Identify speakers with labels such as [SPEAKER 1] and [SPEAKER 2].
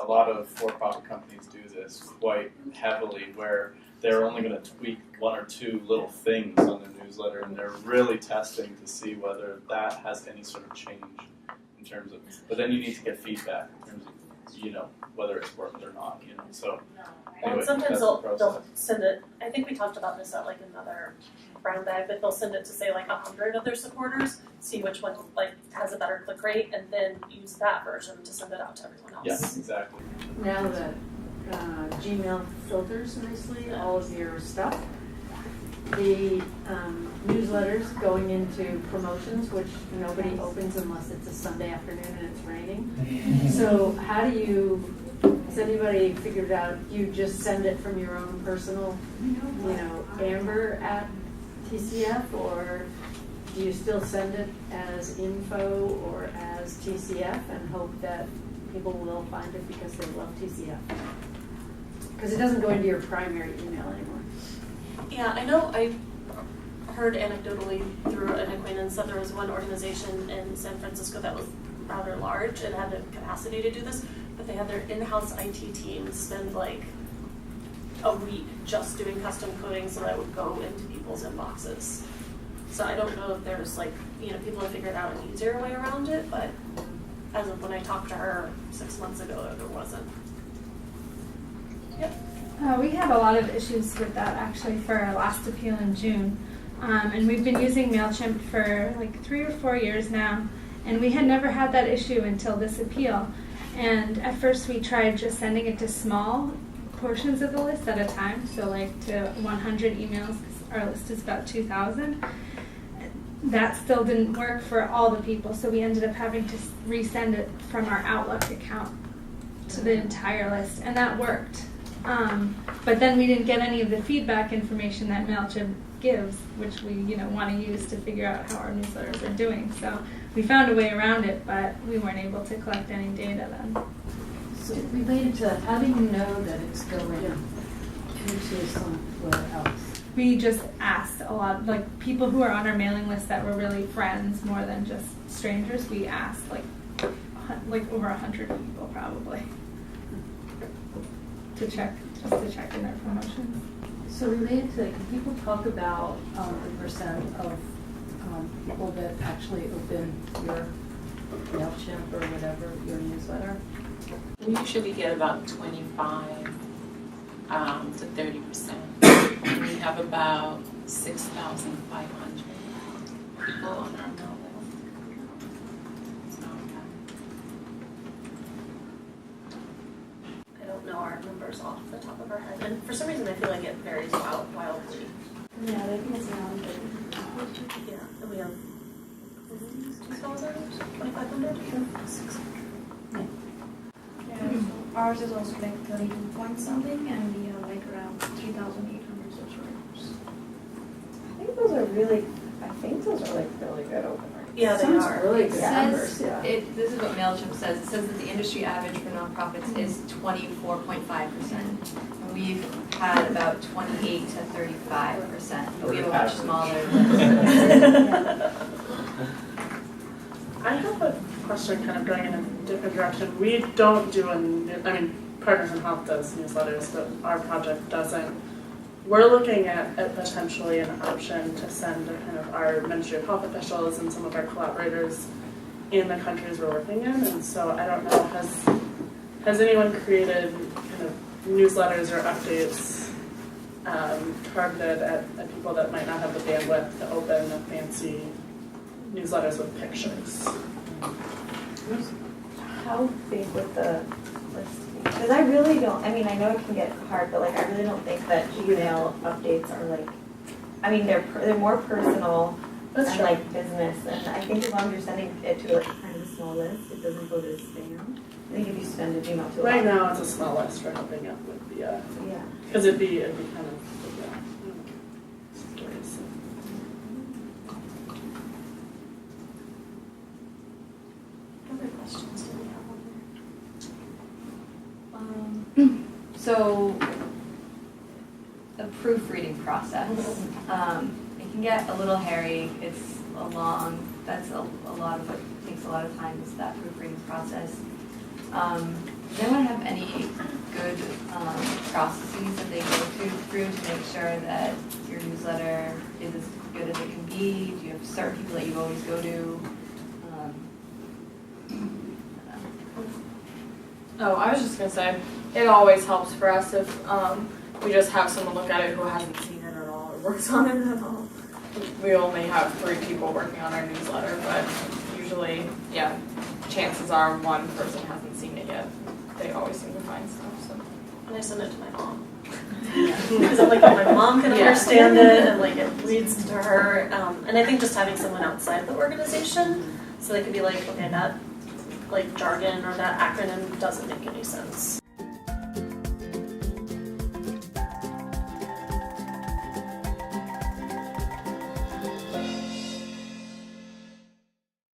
[SPEAKER 1] lot of for-profit companies do this quite heavily, where they're only going to tweak one or two little things on their newsletter, and they're really testing to see whether that has any sort of change in terms of. But then you need to get feedback in terms of, whether it's worked or not. So. Anyway,
[SPEAKER 2] and sometimes they'll send it. I think we talked about this at like another brown bag, but they'll send it to say like 100 of their supporters, see which one like has a better click rate, and then use that version to send it out to everyone else.
[SPEAKER 1] Yes, exactly.
[SPEAKER 3] Now that Gmail filters nicely all of your stuff, the newsletters going into promotions, which nobody opens unless it's a Sunday afternoon and it's raining. So how do you? Has anybody figured out you just send it from your own personal, Amber at TCF, or do you still send it as info or as TCF and hope that people will find it because they love TCF? Because it doesn't go into your primary email anymore.
[SPEAKER 2] Yeah, I know I heard anecdotally through an acquaintance that there was one organization in San Francisco that was rather large and had the capacity to do this, but they had their in-house IT team spend like a week just doing custom coding so that it would go into people's inboxes. So I don't know if there's like, people have figured out an easier way around it, but as of when I talked to her 6 months ago, there wasn't. Yep.
[SPEAKER 4] We had a lot of issues with that actually for our last appeal in June. And we've been using MailChimp for like 3 or 4 years now, and we had never had that issue until this appeal. And at first we tried just sending it to small portions of the list at a time, so like to 100 emails, because our list is about 2,000. That still didn't work for all the people, so we ended up having to resend it from our Outlook account to the entire list, and that worked. But then we didn't get any of the feedback information that MailChimp gives, which we want to use to figure out how our newsletters are doing. So we found a way around it, but we weren't able to collect any data then.
[SPEAKER 3] So related to that, how do you know that it's going into somewhere else?
[SPEAKER 4] We just asked a lot, like people who are on our mailing list that were really friends more than just strangers. We asked like over 100 people probably to check in their promotions.
[SPEAKER 3] So related to that, can people talk about the percent of people that actually open your MailChimp or whatever, your newsletter?
[SPEAKER 5] We usually get about 25 to 30%. And we have about 6,500 people on our mail list.
[SPEAKER 2] I don't know our numbers off the top of our head, and for some reason I feel like it varies wildly.
[SPEAKER 6] Yeah, I think it's around 30.
[SPEAKER 2] Yeah, and we have 2,000, 2,500?
[SPEAKER 6] Yeah, ours is also like 32 point something, and we have like around 3,800 subscribers.
[SPEAKER 7] I think those are really good open rates.
[SPEAKER 2] Yeah, they
[SPEAKER 3] Sounds
[SPEAKER 2] are.
[SPEAKER 3] really
[SPEAKER 8] It
[SPEAKER 3] good
[SPEAKER 8] says,
[SPEAKER 3] numbers, yeah.
[SPEAKER 8] this is what MailChimp says. It says that the industry average for nonprofits is 24.5%. And we've had about 28 to 35%, but we have a much smaller list.
[SPEAKER 9] I have a question kind of going in a different direction. We don't do Partners in Health does newsletters, but our project doesn't. We're looking at potentially an option to send kind of our Ministry of Health officials and some of our collaborators in the countries we're working in. And so I don't know, has anyone created kind of newsletters or updates targeted at people that might not have the bandwidth to open the fancy newsletters with pictures?
[SPEAKER 7] How big would the list be? Because I really don't, I know it can get hard, but I really don't think that email updates are they're more personal and business, and I think as long as you're sending it to kind of a small list, it doesn't go to spam. I think if you send an email to
[SPEAKER 9] right now it's a small list for helping out with the because it'd be kind of stories.
[SPEAKER 2] Other questions do we have on
[SPEAKER 8] So, the proofreading process. It can get a little hairy. It's that's a lot of what takes a lot of time is that proofreading process. Does anyone have any good processes that they go through to make sure that your newsletter is as good as it can be? Do you have certain people that you always go to?
[SPEAKER 10] Oh, I was just gonna say, it always helps for us if we just have someone look at it who hasn't seen it at all or works on it at all. We only have 3 people working on our newsletter, but usually, yeah, chances are one person hasn't seen it yet. They always seem to find stuff, so.
[SPEAKER 2] And I send it to my mom. Because I'm like, oh, my mom can
[SPEAKER 10] Yeah.
[SPEAKER 2] understand it, and like it leads to her. And I think just having someone outside the organization, so they could be like, okay, that like jargon or that acronym doesn't make any sense.